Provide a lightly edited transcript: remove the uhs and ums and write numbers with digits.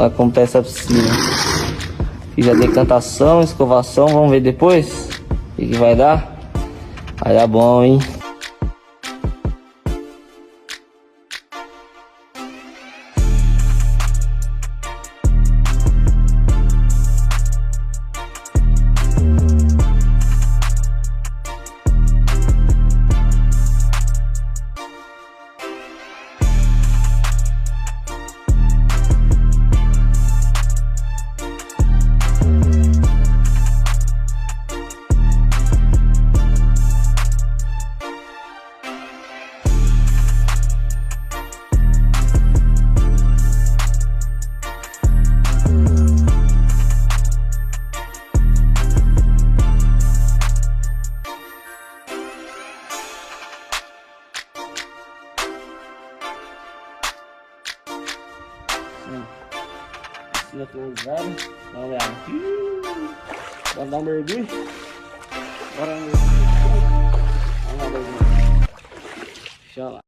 Olha como tá essa piscina. Fiz a decantação, escovação, vamos ver depois o que vai dar. Vai dar bom, hein? Piscina closada. Dá uma olhada. Bora dar um mergulho. Bora dar um mergulho. Vamos lá, mergulho. Deixa lá.